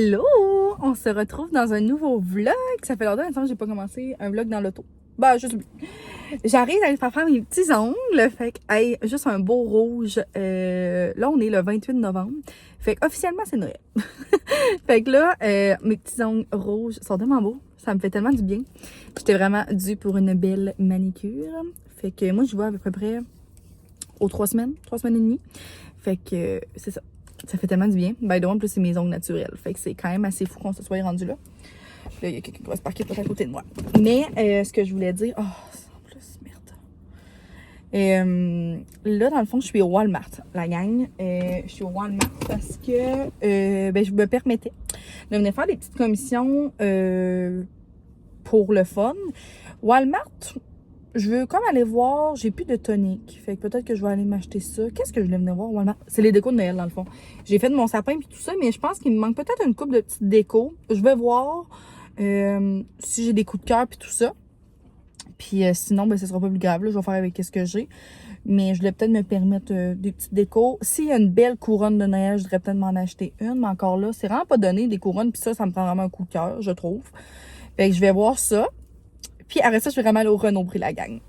Hello! On se retrouve dans un nouveau vlog. Ça fait longtemps que j'ai pas commencé un vlog dans l'auto. Bah, juste j'arrive à faire mes petits ongles. Fait que, hey, juste un beau rouge. Là, on est le 28 novembre. Fait que, officiellement, c'est Noël. Fait que là, mes petits ongles rouges sont tellement beaux. Ça me fait tellement du bien. J'étais vraiment due pour une belle manicure. Fait que moi, je vais à peu près aux 3 semaines et demie. Fait que, c'est ça. Ça fait tellement du bien. By the way, en plus, c'est mes ongles naturels. Fait que c'est quand même assez fou qu'on se soit rendu là. Là, il y a quelqu'un qui va se parquer peut-être à côté de moi. Mais ce que je voulais dire... Oh, en plus, merde. Là, dans le fond, je suis au Walmart, la gang. Je suis au Walmart parce que je me permettais de venir faire des petites commissions pour le fun. Walmart... Je veux comme aller voir, j'ai plus de tonique. Fait que peut-être que je vais aller m'acheter ça. Qu'est-ce que je voulais venir voir au Walmart? C'est les décos de Noël, dans le fond. J'ai fait de mon sapin et tout ça, mais je pense qu'il me manque peut-être une couple de petites décos. Je vais voir si j'ai des coups de cœur et tout ça. Puis sinon, ce sera pas plus grave. Là, je vais faire avec ce que j'ai. Mais je voulais peut-être me permettre des petites décos. S'il y a une belle couronne de Noël, je voudrais peut-être m'en acheter une. Mais encore là, c'est vraiment pas donné des couronnes. Puis ça me prend vraiment un coup de cœur, je trouve. Fait que je vais voir ça. Puis après ça, je vais vraiment aller au Renaud-Bré, la gang.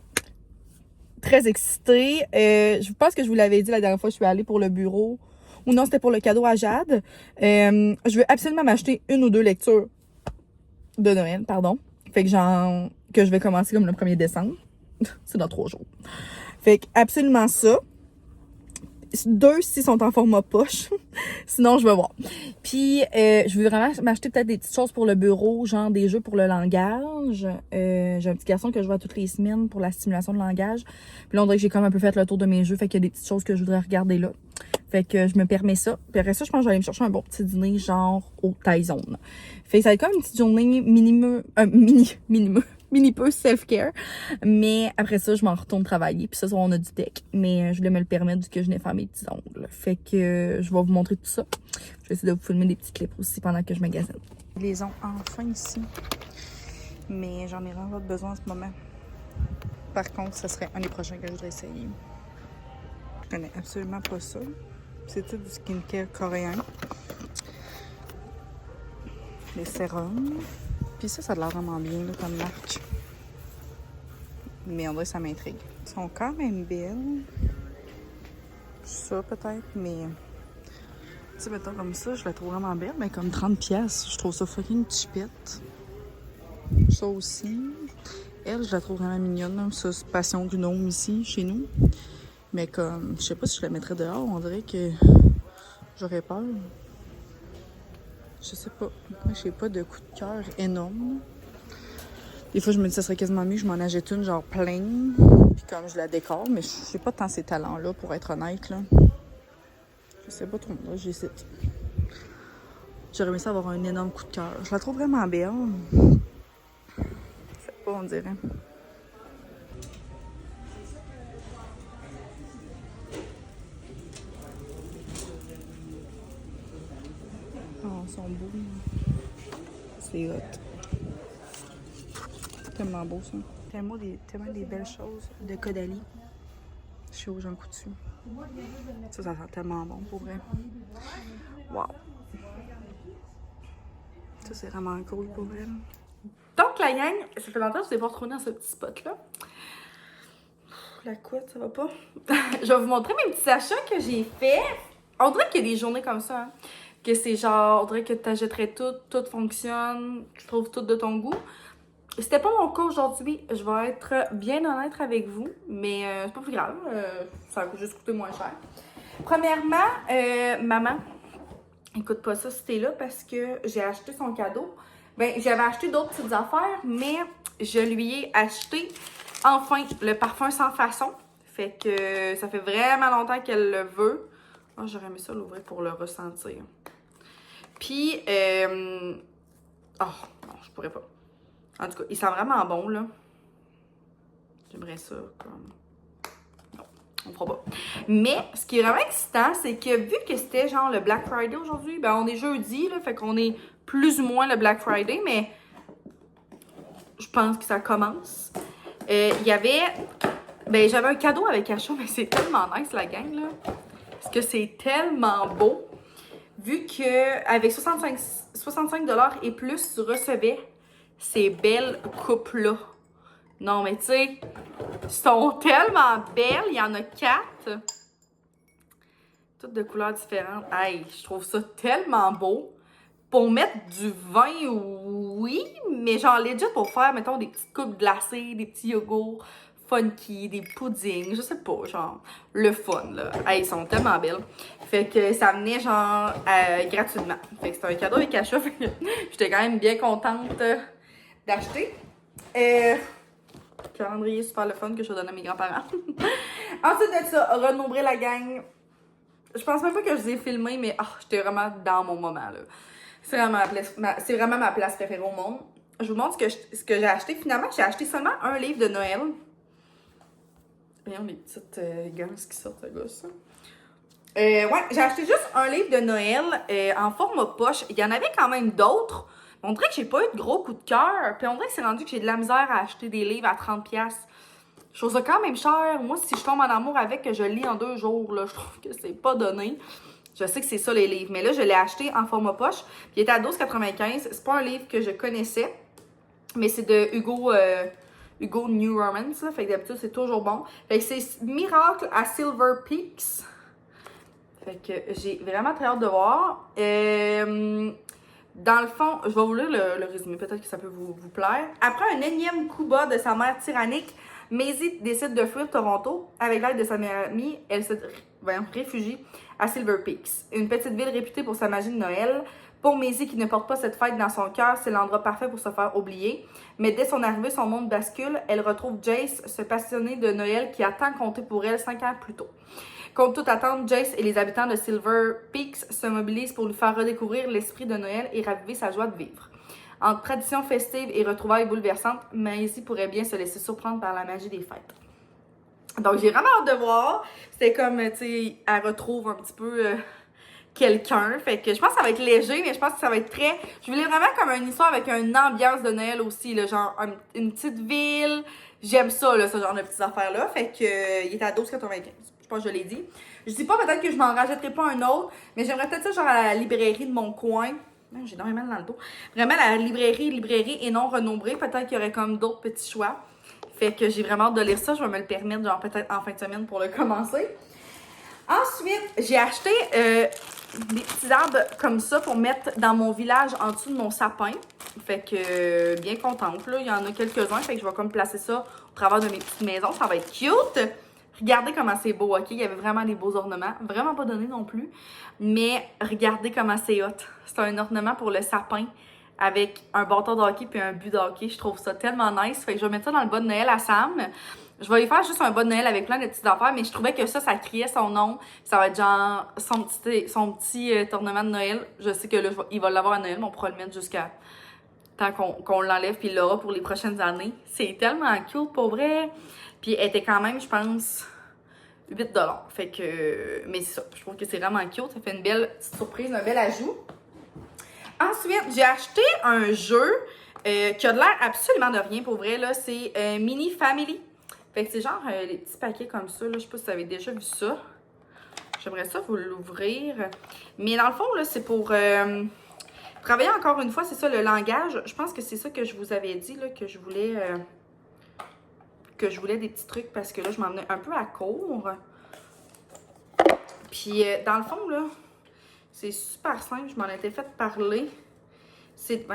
Très excitée. Je pense que je vous l'avais dit la dernière fois, je suis allée pour le bureau. Ou non, c'était pour le cadeau à Jade. Je veux absolument m'acheter une ou deux lectures de Noël, pardon. Fait que que je vais commencer comme le 1er décembre. C'est dans 3 jours. Fait que absolument ça. 2 s'ils sont en format poche. Sinon, je vais voir. Puis, je veux vraiment m'acheter peut-être des petites choses pour le bureau, genre des jeux pour le langage. J'ai un petit garçon que je vois toutes les semaines pour la stimulation de langage. Puis là, on dirait que j'ai comme un peu fait le tour de mes jeux. Fait qu'il y a des petites choses que je voudrais regarder là. Fait que je me permets ça. Puis après ça, je pense que je vais aller me chercher un bon petit dîner, genre au Thaïzone. Fait que ça va être comme une petite journée mini peu self-care. Mais après ça, je m'en retourne travailler. Puis ça, on a du tech. Mais je voulais me le permettre vu que je venais faire mes petits ongles. Fait que je vais vous montrer tout ça. Je vais essayer de vous filmer des petits clips aussi pendant que je magasine. Ils les ont enfin ici. Mais j'en ai vraiment besoin en ce moment. Par contre, ça serait un des prochains que je voudrais essayer. Je connais absolument pas ça. C'est tout du skincare coréen. Les sérums. Puis ça a l'air vraiment bien là, comme marque. Mais on dirait que ça m'intrigue. Ils sont quand même belles. Ça peut-être, mais... Tu sais, mettons comme ça, je la trouve vraiment belle. Mais comme 30$, je trouve ça fucking cheapette. Ça aussi. Elle, je la trouve vraiment mignonne. Hein. Ça, c'est Passion Gnome ici, chez nous. Mais comme, je sais pas si je la mettrais dehors. On dirait que j'aurais peur. Je sais pas. Moi, j'ai pas de coup de cœur énorme. Des fois, je me dis que ça serait quasiment mieux que je m'en achète une, genre pleine. Puis comme je la décore, mais j'ai pas tant ces talents-là, pour être honnête, là. Je sais pas trop, là, j'hésite. J'aurais aimé ça avoir un énorme coup de cœur. Je la trouve vraiment belle. Je sais pas, on dirait. Oh, ils sont beaux. C'est hot. Tellement beau, ça. Tellement des belles choses de Caudalie. Chez Jean Coutu. Ça sent tellement bon, pour vrai. Wow. Ça, c'est vraiment cool, pour vrai. Donc, la gang, ça fait longtemps que je ne vous ai pas retrouvé dans ce petit spot-là. La couette, ça va pas. Je vais vous montrer mes petits achats que j'ai faits. On dirait qu'il y a des journées comme ça, hein, que c'est genre, on dirait que tu achèterais tout fonctionne, tu trouves tout de ton goût. C'était pas mon cas aujourd'hui, je vais être bien honnête avec vous, mais c'est pas plus grave, ça va juste coûter moins cher. Premièrement, maman, écoute pas ça si t'es là parce que j'ai acheté son cadeau. Ben, j'avais acheté d'autres petites affaires, mais je lui ai acheté enfin le parfum Sans Façon. Fait que ça fait vraiment longtemps qu'elle le veut. Oh, j'aurais aimé ça l'ouvrir pour le ressentir. Puis, oh, non, je pourrais pas. En tout cas, il sent vraiment bon, là. J'aimerais ça comme... Non, on fera pas. Mais, ce qui est vraiment excitant, c'est que vu que c'était genre le Black Friday aujourd'hui, ben on est jeudi, là, fait qu'on est plus ou moins le Black Friday, mais je pense que ça commence. Il y avait... Ben, j'avais un cadeau avec Acha, mais c'est tellement nice, la gang, là. Parce que c'est tellement beau. vu que avec 65 et plus, tu recevais ces belles coupes-là. Non, mais tu sais, sont tellement belles. Il y en a 4. Toutes de couleurs différentes. Hey, je trouve ça tellement beau. Pour mettre du vin, oui, mais genre legit pour faire, mettons, des petites coupes glacées, des petits yogourts funky, des puddings, je sais pas, genre, le fun, là. Hey, ils sont tellement belles. Fait que ça venait, genre, gratuitement. Fait que c'était un cadeau avec achat, fait que j'étais quand même bien contente d'acheter. Calendrier super le fun que je donne à mes grands-parents. Ensuite de ça, renombrer la gang. Je pense même pas que je les ai filmés, mais j'étais vraiment dans mon moment, là. C'est vraiment ma place préférée au monde. Je vous montre ce que j'ai acheté. Finalement, j'ai acheté seulement un livre de Noël. Voyons les petites gosses qui sortent, le gosse. Ouais, j'ai acheté juste un livre de Noël en format poche. Il y en avait quand même d'autres. On dirait que j'ai pas eu de gros coup de cœur. Puis on dirait que c'est rendu que j'ai de la misère à acheter des livres à 30$. Je trouve ça quand même cher. Moi, si je tombe en amour avec, que je lis en 2 jours, là, je trouve que c'est pas donné. Je sais que c'est ça les livres. Mais là, je l'ai acheté en format poche. Puis il était à 12,95. C'est pas un livre que je connaissais. Mais c'est de Hugo New Romance. Là. Fait que d'habitude, c'est toujours bon. Fait que c'est Miracle à Silver Peaks. Fait que j'ai vraiment très hâte de voir. Dans le fond, je vais vous lire le résumé. Peut-être que ça peut vous plaire. Après un énième coup bas de sa mère tyrannique, Maisie décide de fuir Toronto. Avec l'aide de sa meilleure amie, elle se réfugie à Silver Peaks, une petite ville réputée pour sa magie de Noël. Pour Maisie, qui ne porte pas cette fête dans son cœur, c'est l'endroit parfait pour se faire oublier. Mais dès son arrivée, son monde bascule. Elle retrouve Jace, ce passionné de Noël qui a tant compté pour elle 5 ans plus tôt. Contre toute attente, Jace et les habitants de Silver Peaks se mobilisent pour lui faire redécouvrir l'esprit de Noël et raviver sa joie de vivre. Entre traditions festives et retrouvailles bouleversantes, Maisie pourrait bien se laisser surprendre par la magie des fêtes. Donc, j'ai vraiment hâte de voir. C'était comme, tu sais, elle retrouve un petit peu quelqu'un. Fait que je pense que ça va être léger, mais je pense que ça va être très... Je voulais vraiment comme une histoire avec une ambiance de Noël aussi, là, genre une petite ville. J'aime ça, là, ce genre de petites affaires-là. Fait que il est à 12,95. Je pense que je l'ai dit. Je dis pas peut-être que je m'en rajouterai pas un autre, mais j'aimerais peut-être ça genre à la librairie de mon coin. J'ai énormément dans le dos. Vraiment, la librairie et non renombrée. Peut-être qu'il y aurait comme d'autres petits choix. Fait que j'ai vraiment hâte de lire ça. Je vais me le permettre, genre peut-être en fin de semaine pour le commencer. Ensuite, j'ai acheté des petits arbres comme ça pour mettre dans mon village en dessous de mon sapin. Fait que bien contente, là. Il y en a quelques-uns. Fait que je vais comme placer ça au travers de mes petites maisons. Ça va être cute. Regardez comment c'est beau, ok? Il y avait vraiment des beaux ornements. Vraiment pas donné non plus. Mais regardez comment c'est hot. C'est un ornement pour le sapin avec un bâton de hockey puis un but de hockey. Je trouve ça tellement nice. Fait que je vais mettre ça dans le bas de Noël à Sam. Je vais lui faire juste un bas de Noël avec plein de petites affaires, mais je trouvais que ça criait son nom. Ça va être genre son petit ornement de Noël. Je sais que là, il va l'avoir à Noël, mais on pourra le mettre jusqu'à temps qu'on l'enlève puis il l'aura pour les prochaines années. C'est tellement cute pour vrai. Puis elle était quand même, je pense, 8$. Fait que, mais c'est ça, je trouve que c'est vraiment cute. Ça fait une belle petite surprise, un bel ajout. Ensuite, j'ai acheté un jeu qui a de l'air absolument de rien pour vrai. Là, c'est Mini Family. Fait que c'est genre les petits paquets comme ça. Là, je sais pas si vous avez déjà vu ça. J'aimerais ça vous l'ouvrir. Mais dans le fond, là, c'est pour travailler encore une fois, c'est ça, le langage. Je pense que c'est ça que je vous avais dit, là, que je voulais des petits trucs parce que là, je m'en venais un peu à court. Puis, dans le fond, là, c'est super simple. Je m'en étais fait parler. C'est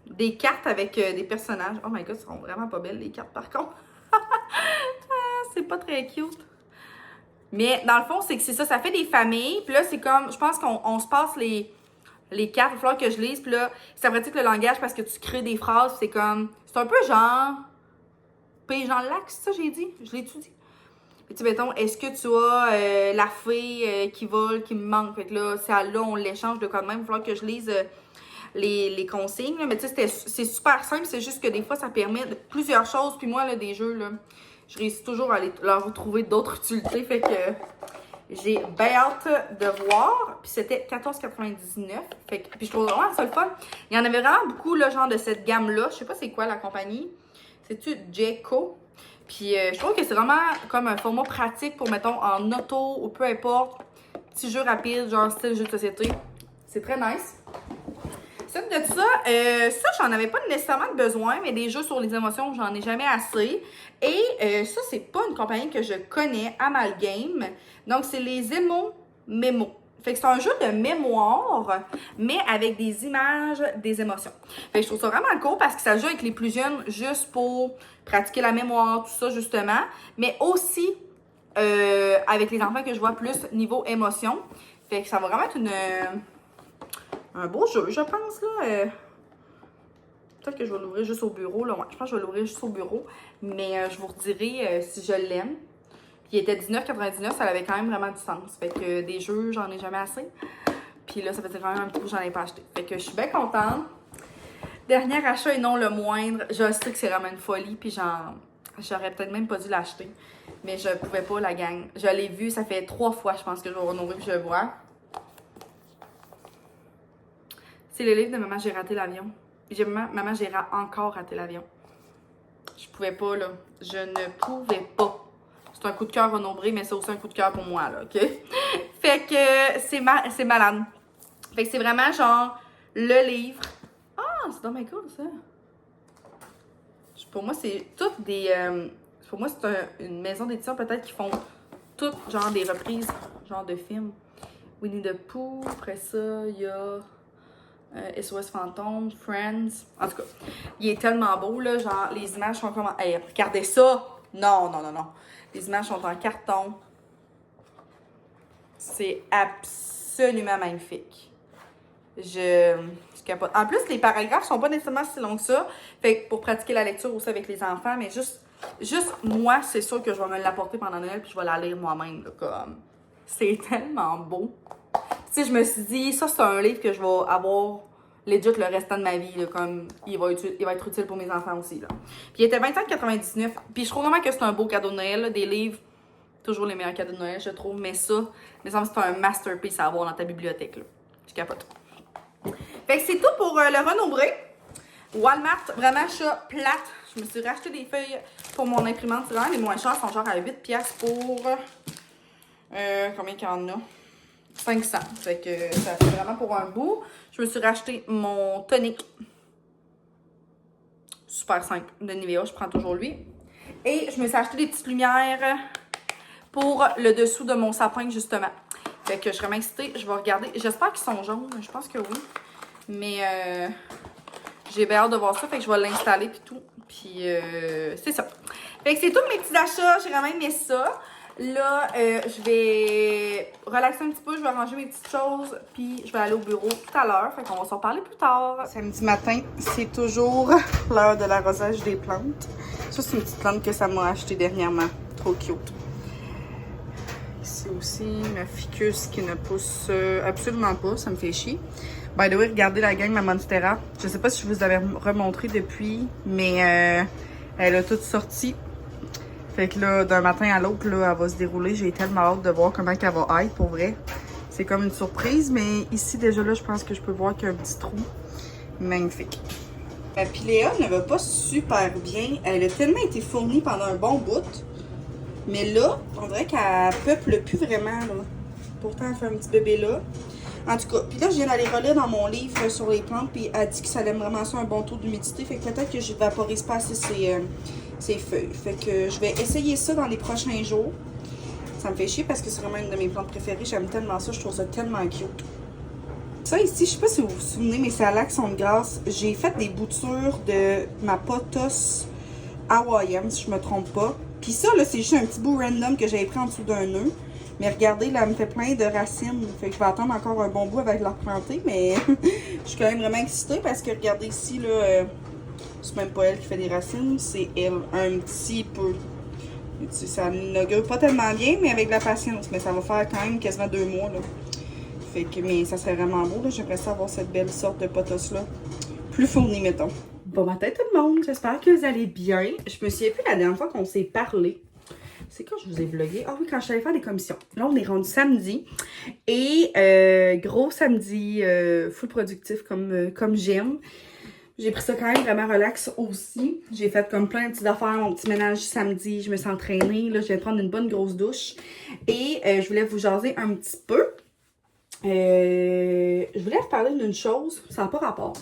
des cartes avec des personnages. Oh my god, elles seront vraiment pas belles, les cartes, par contre. C'est pas très cute. Mais, dans le fond, c'est que c'est ça. Ça fait des familles. Puis là, c'est comme, je pense qu'on se passe les cartes. Il va falloir que je lise. Puis là, ça pratique le langage parce que tu crées des phrases. C'est comme, c'est un peu genre... Pays Jean Lac, c'est ça que j'ai dit? Je l'ai-tu dit? Puis tu mettons, est-ce que tu as la fée qui vole, qui me manque? Fait que là, là, on l'échange de quoi de même. Il va falloir que je lise les consignes. Là. Mais tu sais, c'est super simple. C'est juste que des fois, ça permet de plusieurs choses. Puis moi, là, des jeux, là, je réussis toujours à leur retrouver d'autres utilités. Fait que j'ai bien hâte de voir. Puis c'était 14,99. Fait que, puis je trouve vraiment ça le fun. Il y en avait vraiment beaucoup, là, genre de cette gamme-là. Je sais pas c'est quoi la compagnie. C'est-tu Jayco? Puis je trouve que c'est vraiment comme un format pratique pour, mettons, en auto ou peu importe. Petit jeu rapide, genre style jeu de société. C'est très nice. Suite de ça, j'en avais pas nécessairement de besoin, mais des jeux sur les émotions, j'en ai jamais assez. Et ça, c'est pas une compagnie que je connais, Amalgame. Donc, c'est les Mémo. Fait que c'est un jeu de mémoire, mais avec des images, des émotions. Fait que je trouve ça vraiment cool parce que ça joue avec les plus jeunes juste pour pratiquer la mémoire, tout ça, justement. Mais aussi avec les enfants que je vois plus niveau émotion. Fait que ça va vraiment être un beau jeu, je pense, là. Peut-être que je vais l'ouvrir juste au bureau, là. Ouais, je pense que je vais l'ouvrir juste au bureau. Mais je vous redirai si je l'aime. Puis il était 19,99, ça avait quand même vraiment du sens. Fait que des jeux, j'en ai jamais assez. Puis là, ça faisait quand même un petit coup que j'en ai pas acheté. Fait que je suis bien contente. Dernier achat et non le moindre. Je sais que c'est vraiment une folie. Puis j'aurais peut-être même pas dû l'acheter. Mais je pouvais pas, la gang. Je l'ai vu, ça fait 3 fois, je pense, que je vais renouveler puis je le vois. C'est le livre de Maman, j'ai raté l'avion. Maman, j'ai encore raté l'avion. Je pouvais pas, là. Je ne pouvais pas. C'est un coup de cœur renombré, mais c'est aussi un coup de cœur pour moi, là, OK? Fait que c'est malade. Fait que c'est vraiment, genre, le livre. Ah, c'est dans mes cool, ça. Pour moi, c'est toutes des... pour moi, c'est une maison d'édition, peut-être, qui font toutes, genre, des reprises, genre, de films. Winnie the Pooh, après ça, il y a... SOS Fantôme, Friends. En tout cas, il est tellement beau, là. Genre, les images sont comme... Hey, regardez ça! Non. Les images sont en carton. C'est absolument magnifique. Je capote. En plus, les paragraphes sont pas nécessairement si longs que ça. Fait que pour pratiquer la lecture aussi avec les enfants, mais juste moi, c'est sûr que je vais me l'apporter pendant Noël puis je vais la lire moi-même, là, comme... C'est tellement beau. Tu sais, je me suis dit, ça, c'est un livre que je vais avoir legit le restant de ma vie, là, comme il va être utile pour mes enfants aussi, là. Puis il était 25,99. Puis je trouve vraiment que c'est un beau cadeau de Noël, là, des livres, toujours les meilleurs cadeaux de Noël, je trouve. Mais ça, me semble que c'est un masterpiece à avoir dans ta bibliothèque, là. Je capote. Fait que c'est tout pour le renombré. Walmart, vraiment chat plate. Je me suis racheté des feuilles pour mon imprimante. C'est vraiment les moins chers, sont genre à 8$ pour... combien qu'il y en a? 500. Fait que ça fait vraiment pour un bout. Je me suis racheté mon tonic. Super simple de Nivea. Je prends toujours lui. Et je me suis acheté des petites lumières pour le dessous de mon sapin, justement. Fait que je suis vraiment excitée. Je vais regarder. J'espère qu'ils sont jaunes. Je pense que oui. Mais j'ai bien hâte de voir ça. Fait que je vais l'installer puis tout. Puis c'est ça. Fait que c'est tous mes petits achats. J'ai vraiment aimé ça. Là, je vais relaxer un petit peu, je vais ranger mes petites choses, puis je vais aller au bureau tout à l'heure. Fait qu'on va s'en parler plus tard. Samedi matin, c'est toujours l'heure de l'arrosage des plantes. Ça, c'est une petite plante que ça m'a acheté dernièrement. Trop cute. Ici aussi, ma ficus qui ne pousse absolument pas, ça me fait chier. By the way, regardez la gang, ma Monstera. Je sais pas si je vous avais remontré depuis, mais elle a toute sorti. Fait que là, d'un matin à l'autre, là, elle va se dérouler. J'ai tellement hâte de voir comment elle va être, pour vrai. C'est comme une surprise, mais ici, déjà là, je pense que je peux voir qu'il y a un petit trou. Magnifique. Ma Piléa ne va pas super bien. Elle a tellement été fournie pendant un bon bout. Mais là, on dirait qu'elle peuple plus vraiment, là. Pourtant, elle fait un petit bébé là. En tout cas, puis là, je viens d'aller relire dans mon livre sur les plantes, puis elle dit que ça aime vraiment ça, un bon taux d'humidité. Fait que peut-être que je vaporise pas assez ses feuilles. Fait que je vais essayer ça dans les prochains jours. Ça me fait chier parce que c'est vraiment une de mes plantes préférées. J'aime tellement ça, je trouve ça tellement cute. Ça ici, je sais pas si vous vous souvenez, mais c'est à l'action de grâce. J'ai fait des boutures de ma pothos hawaïenne, si je me trompe pas. Puis ça, là, c'est juste un petit bout random que j'avais pris en dessous d'un nœud. Mais regardez, là, elle me fait plein de racines. Fait que je vais attendre encore un bon bout avec la replanter. Mais je suis quand même vraiment excitée parce que regardez ici, là, c'est même pas elle qui fait des racines, c'est elle, un petit peu. Ça n'augure pas tellement bien, mais avec de la patience. Mais ça va faire quand même quasiment 2 mois, là. Fait que, mais ça serait vraiment beau, là. J'aimerais ça avoir cette belle sorte de potos-là. Plus fournie, mettons. Bon matin tout le monde, j'espère que vous allez bien. Je me souviens plus la dernière fois qu'on s'est parlé. C'est quand je vous ai vlogué? Ah oui, quand je suis allée faire des commissions. Là, on est rendu samedi. Et gros samedi, full productif comme j'aime. J'ai pris ça quand même vraiment relax aussi. J'ai fait comme plein de petites affaires, mon petit ménage samedi. Je me suis entraînée. Là, je viens de prendre une bonne grosse douche. Et je voulais vous jaser un petit peu. Je voulais vous parler d'une chose, ça n'a pas rapport.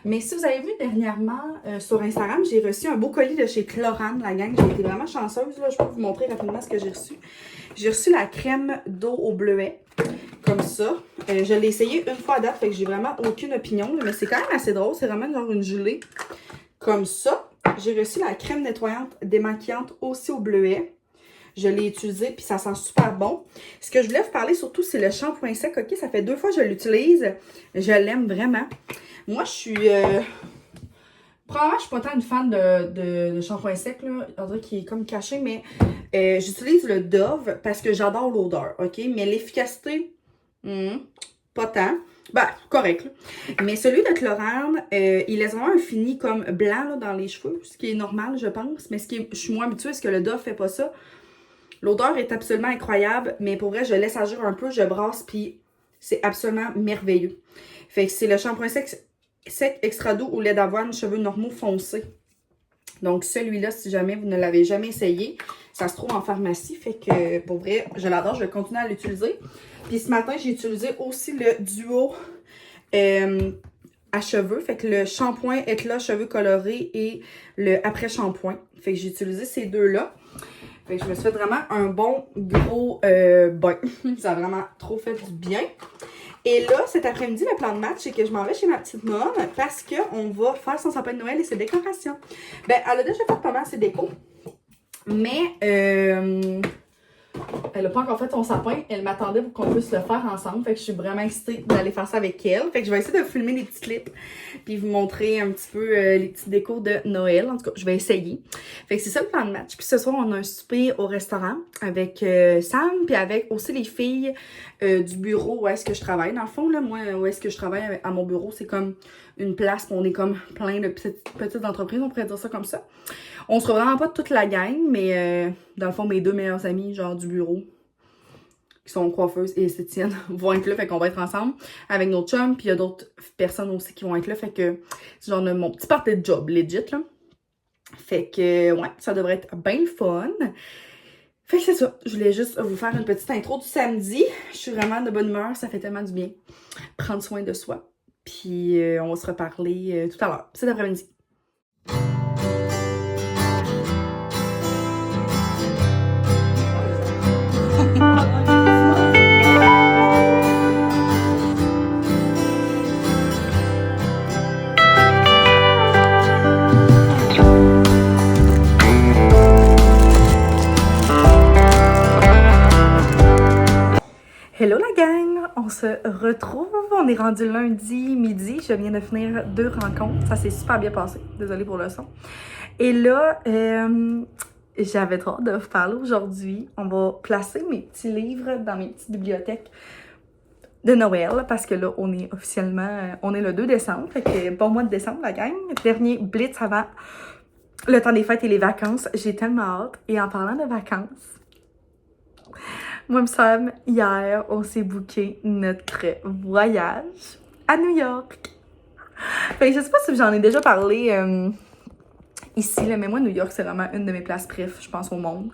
Mais si vous avez vu dernièrement sur Instagram, j'ai reçu un beau colis de chez Chlorane, la gang. J'ai été vraiment chanceuse. Là. Je peux vous montrer rapidement ce que j'ai reçu. J'ai reçu la crème d'eau au bleuet, comme ça. Je l'ai essayé une fois à date, fait que j'ai vraiment aucune opinion. Mais c'est quand même assez drôle. C'est vraiment genre une gelée, comme ça. J'ai reçu la crème nettoyante démaquillante aussi au bleuet. Je l'ai utilisé, puis ça sent super bon. Ce que je voulais vous parler surtout, c'est le shampoing sec. OK, ça fait 2 fois que je l'utilise. Je l'aime vraiment. Moi, je suis... Probablement, je suis pas tant une fan de shampoing sec, là. On dirait qu'il est comme caché, mais j'utilise le Dove parce que j'adore l'odeur, OK? Mais l'efficacité, pas tant. Ben, correct, là. Mais celui de Chlorane, il laisse vraiment un fini comme blanc là, dans les cheveux, ce qui est normal, je pense. Mais je suis moins habituée, parce que le Dove fait pas ça. L'odeur est absolument incroyable, mais pour vrai, je laisse agir un peu, je brasse, puis c'est absolument merveilleux. Fait que c'est le shampoing sec extra doux au lait d'avoine, cheveux normaux foncés. Donc celui-là, si jamais vous ne l'avez jamais essayé, ça se trouve en pharmacie. Fait que pour vrai, je l'adore, je vais continuer à l'utiliser. Puis ce matin, j'ai utilisé aussi le duo à cheveux. Fait que le shampoing éclat cheveux colorés et le après-shampoing. Fait que j'ai utilisé ces deux-là. Fait que je me suis fait vraiment un bon gros bain. Ça a vraiment trop fait du bien. Et là, cet après-midi, le plan de match, c'est que je m'en vais chez ma petite môme parce qu'on va faire son sapin de Noël et ses décorations. Ben, elle a déjà fait pas mal ses décos. Mais, elle n'a pas encore fait son sapin. Elle m'attendait pour qu'on puisse le faire ensemble. Fait que je suis vraiment excitée d'aller faire ça avec elle. Fait que je vais essayer de filmer des petits clips. Puis vous montrer un petit peu les petits décos de Noël. En tout cas, je vais essayer. Fait que c'est ça le plan de match. Puis ce soir, on a un souper au restaurant avec Sam. Puis avec aussi les filles du bureau où est-ce que je travaille. Dans le fond, là, moi, où est-ce que je travaille à mon bureau, c'est comme une place où on est comme plein de petites entreprises. On pourrait dire ça comme ça. On se revoit vraiment pas toute la gang, mais dans le fond, mes 2 meilleures amies, genre du bureau, qui sont coiffeuses et esthéticiennes, vont être là. Fait qu'on va être ensemble avec nos chums. Puis il y a d'autres personnes aussi qui vont être là. Fait que c'est genre mon petit party de job, legit, là. Fait que, ouais, ça devrait être bien le fun. Fait que c'est ça. Je voulais juste vous faire une petite intro du samedi. Je suis vraiment de bonne humeur. Ça fait tellement du bien. Prendre soin de soi. Puis on va se reparler tout à l'heure. Cet après-midi. Hello la gang! On se retrouve, on est rendu lundi midi, je viens de finir 2 rencontres, ça s'est super bien passé, désolée pour le son. Et là, j'avais trop hâte de vous parler aujourd'hui. On va placer mes petits livres dans mes petites bibliothèques de Noël, parce que là, on est officiellement, on est le 2 décembre, fait que bon mois de décembre la gang. Dernier blitz avant le temps des fêtes et les vacances, j'ai tellement hâte. Et en parlant de vacances, moi et Sam, hier, on s'est booké notre voyage à New York. Fait que je sais pas si j'en ai déjà parlé ici, là, mais moi, New York, c'est vraiment une de mes places préf, je pense, au monde.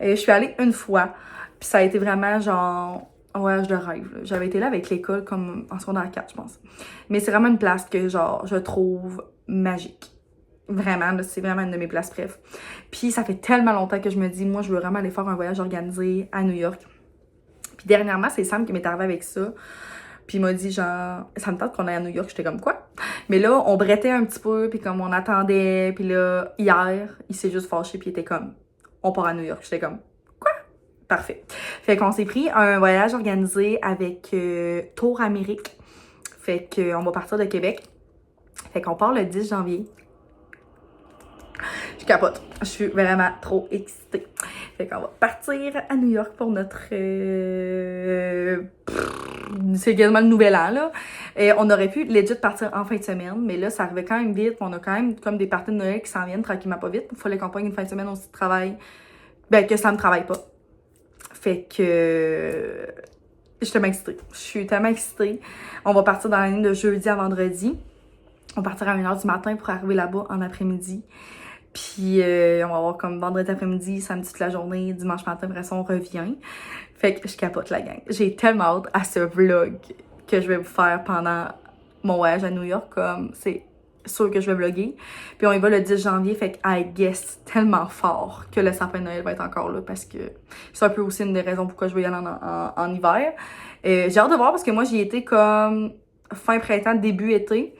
Je suis allée une fois, puis ça a été vraiment genre un voyage de rêve. J'avais été là avec l'école comme en secondaire 4, je pense. Mais c'est vraiment une place que, genre, je trouve magique. Vraiment, c'est vraiment une de mes places préf. Puis ça fait tellement longtemps que je me dis, moi, je veux vraiment aller faire un voyage organisé à New York. Puis dernièrement, c'est Sam qui m'est arrivé avec ça. Puis il m'a dit, genre, ça me tente qu'on aille à New York. J'étais comme, quoi? Mais là, on brettait un petit peu, puis comme on attendait. Puis là, hier, il s'est juste fâché, puis il était comme, on part à New York. J'étais comme, quoi? Parfait. Fait qu'on s'est pris un voyage organisé avec Tour Amérique. Fait qu'on va partir de Québec. Fait qu'on part le 10 janvier. Je capote. Je suis vraiment trop excitée. Fait qu'on va partir à New York pour notre... c'est quasiment le nouvel an, là. On aurait pu legit partir en fin de semaine, mais là, ça arrivait quand même vite. On a quand même comme des parties de Noël qui s'en viennent tranquillement pas vite. Il fallait qu'on prenne une fin de semaine aussi de travail. Ben, que ça ne travaille pas. Fait que... je suis tellement excitée. Je suis tellement excitée. On va partir dans la nuit de jeudi à vendredi. On partira à 1h du matin pour arriver là-bas en après-midi. Puis on va avoir comme vendredi après-midi, samedi toute la journée, dimanche matin, après ça on revient. Fait que je capote la gang. J'ai tellement hâte à ce vlog que je vais vous faire pendant mon voyage à New York, comme c'est sûr que je vais vlogger. Puis on y va le 10 janvier, fait que I guess tellement fort que le sapin de Noël va être encore là parce que c'est un peu aussi une des raisons pourquoi je vais y aller en hiver. J'ai hâte de voir parce que moi j'y étais comme fin printemps, début été.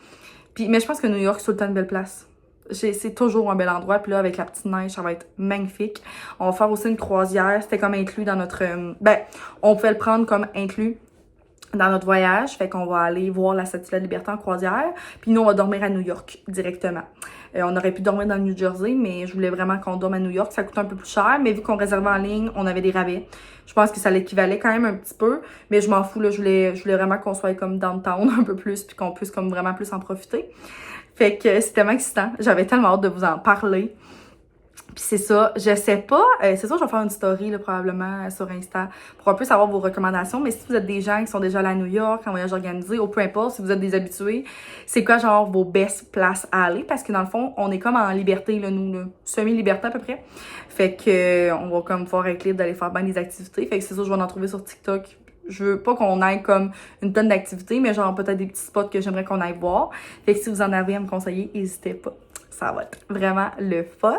Puis, mais je pense que New York c'est tout le temps une belle place. C'est toujours un bel endroit. Puis là, avec la petite neige, ça va être magnifique. On va faire aussi une croisière. C'était comme inclus dans notre... ben, on pouvait le prendre comme inclus dans notre voyage. Fait qu'on va aller voir la Statue de la Liberté en croisière. Puis nous, on va dormir à New York directement. On aurait pu dormir dans le New Jersey, mais je voulais vraiment qu'on dorme à New York. Ça coûte un peu plus cher, mais vu qu'on réservait en ligne, on avait des rabais. Je pense que ça l'équivalait quand même un petit peu, mais je m'en fous, là. Je voulais vraiment qu'on soit comme downtown un peu plus, puis qu'on puisse comme vraiment plus en profiter. Fait que c'est tellement excitant. J'avais tellement hâte de vous en parler. Puis c'est ça, je sais pas, c'est ça, je vais faire une story là, probablement sur Insta pour un peu savoir vos recommandations, mais si vous êtes des gens qui sont déjà allés à New York, en voyage organisé, ou peu importe, si vous êtes des habitués, c'est quoi genre vos best places à aller? Parce que dans le fond, on est comme en liberté, là, nous, là, semi-liberté à peu près. Fait que on va comme pouvoir être libre d'aller faire bien des activités. Fait que c'est ça, je vais en trouver sur TikTok. Je veux pas qu'on aille comme une tonne d'activités, mais genre peut-être des petits spots que j'aimerais qu'on aille voir. Fait que si vous en avez à me conseiller, n'hésitez pas. Ça va être vraiment le fun.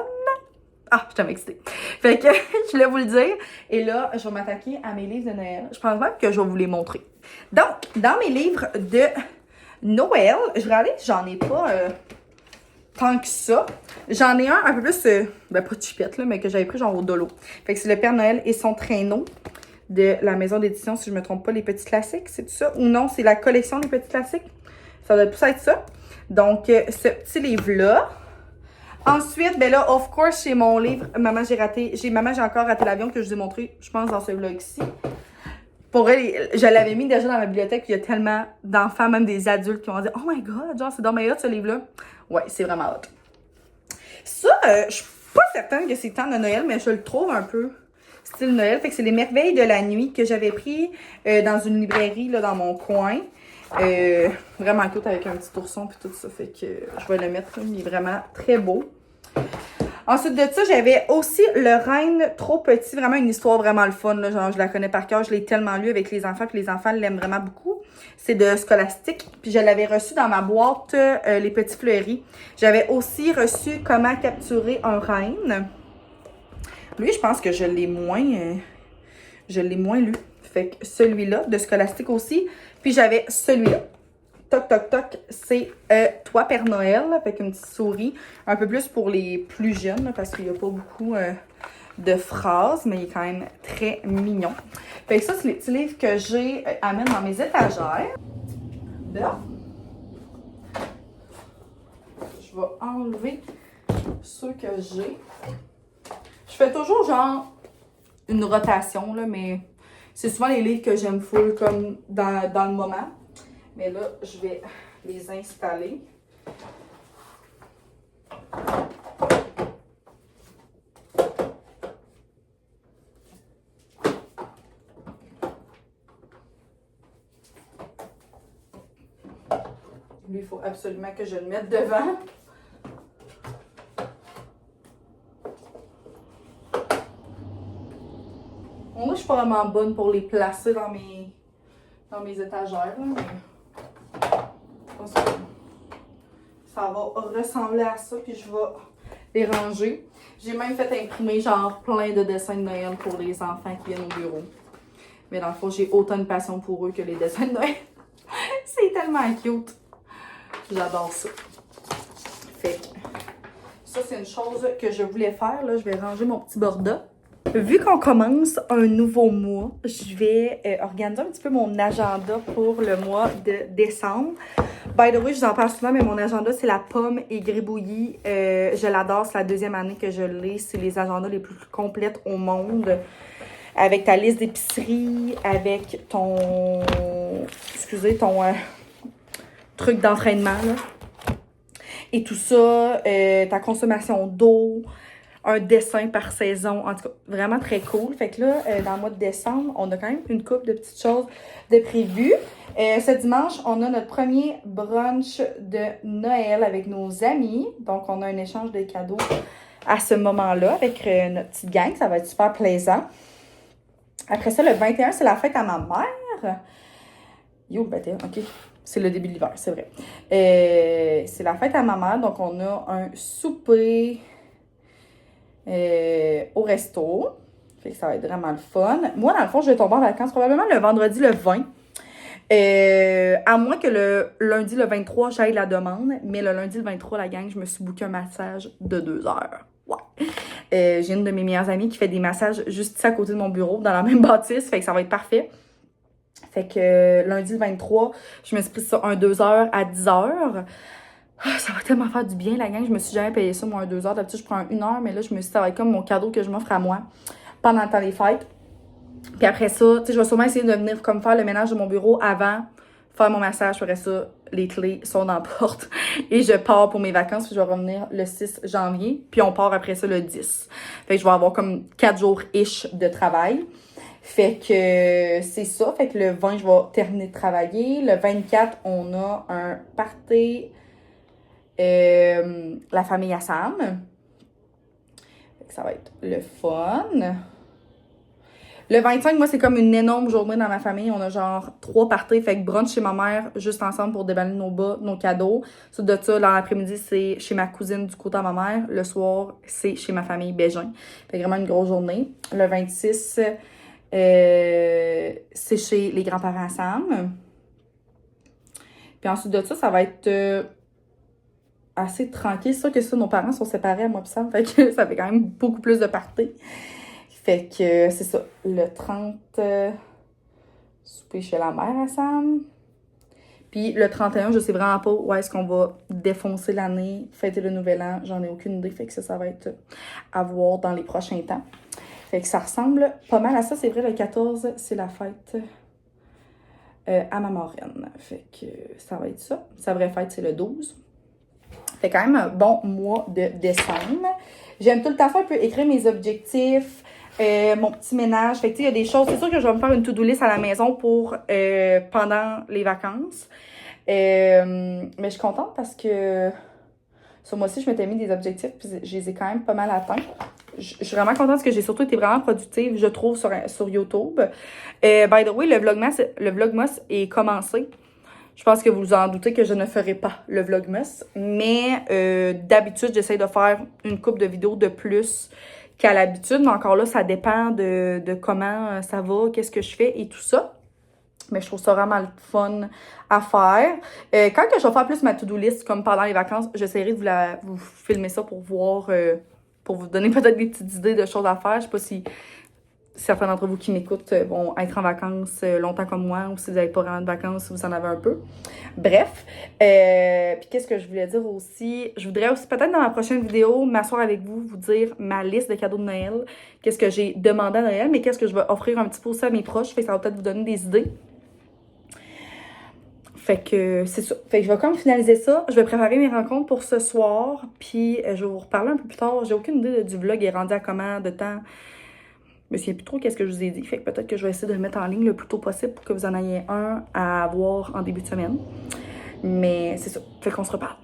Ah, je suis excitée. Fait que je voulais vous le dire. Et là, je vais m'attaquer à mes livres de Noël. Je pense même que je vais vous les montrer. Donc, dans mes livres de Noël, je réalise que j'en ai pas tant que ça. J'en ai un peu plus, ben pas de chipette, là, mais que j'avais pris genre au dolo. Fait que c'est le Père Noël et son traîneau de la maison d'édition, si je me trompe pas, les petits classiques, c'est tout ça? Ou non, c'est la collection des petits classiques. Ça doit plus être ça. Donc, ce petit livre-là. Ensuite, ben là, of course, c'est mon livre Maman, j'ai encore raté l'avion que je vous ai montré, je pense, dans ce vlog-ci. Pour elle, je l'avais mis déjà dans ma bibliothèque, puis il y a tellement d'enfants, même des adultes, qui m'ont dit « Oh my God, genre, c'est dans ma hot, ce livre-là. » Ouais, c'est vraiment hot. Ça, je suis pas certaine que c'est le temps de Noël, mais je le trouve un peu style Noël. Fait que c'est Les Merveilles de la Nuit que j'avais pris dans une librairie, là, dans mon coin. Vraiment cute avec un petit ourson puis tout ça. Fait que je vais le mettre, il est vraiment très beau. Ensuite de ça, j'avais aussi Le Reine trop petit, vraiment une histoire vraiment le fun. Là, genre, je la connais par cœur, je l'ai tellement lu avec les enfants, puis les enfants l'aiment vraiment beaucoup. C'est de Scholastique, puis je l'avais reçu dans ma boîte Les Petits Fleuris. J'avais aussi reçu Comment capturer un reine. Lui, je pense que je l'ai moins lu. Fait que celui-là, de Scholastique aussi. Puis j'avais celui-là. Toc, toc, toc, c'est Toi, Père Noël, avec une petite souris. Un peu plus pour les plus jeunes, là, parce qu'il n'y a pas beaucoup de phrases, mais il est quand même très mignon. Fait que ça, c'est les petits livres que j'ai à mettre dans mes étagères. Là, je vais enlever ceux que j'ai. Je fais toujours genre une rotation, là, mais c'est souvent les livres que j'aime full comme dans le moment. Mais là, je vais les installer. Lui, il faut absolument que je le mette devant. Moi, je suis pas vraiment bonne pour les placer dans mes étagères, là, mais je pense que ça va ressembler à ça, puis je vais les ranger. J'ai même fait imprimer genre plein de dessins de Noël pour les enfants qui viennent au bureau. Mais dans le fond, j'ai autant de passion pour eux que les dessins de Noël. C'est tellement cute. J'adore ça. Fait que ça, c'est une chose que je voulais faire. Là, je vais ranger mon petit borda. Vu qu'on commence un nouveau mois, je vais organiser un petit peu mon agenda pour le mois de décembre. By the way, je vous en parle souvent, mais mon agenda, c'est la pomme et gribouillis. Je l'adore, c'est la deuxième année que je l'ai. C'est les agendas les plus complètes au monde. Avec ta liste d'épicerie, avec ton... Excusez, ton truc d'entraînement, là. Et tout ça, ta consommation d'eau, un dessin par saison, en tout cas, vraiment très cool. Fait que là, dans le mois de décembre, on a quand même une couple de petites choses de prévues. Ce dimanche, on a notre premier brunch de Noël avec nos amis. Donc, on a un échange de cadeaux à ce moment-là avec notre petite gang. Ça va être super plaisant. Après ça, le 21, c'est la fête à ma mère. Yo, le 21, ok. C'est le début de l'hiver, c'est vrai. C'est la fête à ma mère, donc on a un souper au resto. Fait que ça va être vraiment le fun. Moi, dans le fond, je vais tomber en vacances probablement le vendredi le 20. À moins que le lundi le 23, j'aille la demande. Mais le lundi le 23, la gang, je me suis booké un massage de 2 heures. Ouais. J'ai une de mes meilleures amies qui fait des massages juste ici à côté de mon bureau, dans la même bâtisse. Fait que ça va être parfait. Fait que lundi le 23, je me suis pris ça un 2 heures à 10 heures. Ah, ça va tellement faire du bien, la gang. Je me suis jamais payé ça, moi, un 2 heures. D'habitude, je prends 1 heure, mais là, je me suis dit, ça va être comme mon cadeau que je m'offre à moi pendant le temps des fêtes. Puis après ça, tu sais, je vais sûrement essayer de venir comme faire le ménage de mon bureau avant, faire mon massage. Après ça, les clés sont dans la porte et je pars pour mes vacances. Puis je vais revenir le 6 janvier. Puis on part après ça le 10. Fait que je vais avoir comme 4 jours-ish de travail. Fait que c'est ça. Fait que le 20, je vais terminer de travailler. Le 24, on a un party, la famille Assam. Fait que ça va être le fun. Le 25, moi, c'est comme une énorme journée dans ma famille. On a genre 3 parties. Fait que brunch chez ma mère, juste ensemble pour déballer nos bas, nos cadeaux. Ensuite de ça, dans l'après-midi, c'est chez ma cousine du côté de ma mère. Le soir, c'est chez ma famille Bégin. Fait que vraiment une grosse journée. Le 26, c'est chez les grands-parents Sam. Puis ensuite de ça, ça va être assez tranquille. C'est sûr que ça, nos parents sont séparés à moi et Sam. Fait que ça fait quand même beaucoup plus de parties. Fait que c'est ça, le 30, souper chez la mère à Sam. Puis le 31, je sais vraiment pas où est-ce qu'on va défoncer l'année, fêter le nouvel an. J'en ai aucune idée, fait que ça va être à voir dans les prochains temps. Fait que ça ressemble pas mal à ça. C'est vrai, le 14, c'est la fête à ma marraine. Fait que ça va être ça. Sa vraie fête, c'est le 12. Fait quand même un bon mois de décembre. J'aime tout le temps ça, un peu écrire mes objectifs. Mon petit ménage. Fait que tu sais, il y a des choses. C'est sûr que je vais me faire une to-do list à la maison pour pendant les vacances. Mais je suis contente parce que ce mois-ci, je m'étais mis des objectifs puis je les ai quand même pas mal atteints. Je suis vraiment contente parce que j'ai surtout été vraiment productive, je trouve, sur YouTube. By the way, le Vlogmas est commencé. Je pense que vous vous en doutez que je ne ferai pas le Vlogmas. Mais d'habitude, j'essaie de faire une couple de vidéos de plus qu'à l'habitude, mais encore là, ça dépend de comment ça va, qu'est-ce que je fais et tout ça. Mais je trouve ça vraiment le fun à faire. Quand que je vais faire plus ma to-do list, comme pendant les vacances, j'essaierai de vous filmer ça pour voir, pour vous donner peut-être des petites idées de choses à faire. Je sais pas si certains d'entre vous qui m'écoutent vont être en vacances longtemps comme moi, ou si vous n'avez pas vraiment de vacances, si vous en avez un peu. Bref. Puis qu'est-ce que je voulais dire aussi? Je voudrais aussi peut-être dans ma prochaine vidéo m'asseoir avec vous, vous dire ma liste de cadeaux de Noël. Qu'est-ce que j'ai demandé à Noël, mais qu'est-ce que je vais offrir un petit peu aussi à mes proches. Fait que ça va peut-être vous donner des idées. Fait que c'est ça. Fait que je vais comme finaliser ça. Je vais préparer mes rencontres pour ce soir. Puis je vais vous reparler un peu plus tard. J'ai aucune idée du vlog est rendu à comment de temps. Je me souviens plus trop qu'est-ce que je vous ai dit. Fait que peut-être que je vais essayer de le mettre en ligne le plus tôt possible pour que vous en ayez un à voir en début de semaine. Mais c'est ça. Fait qu'on se reparle.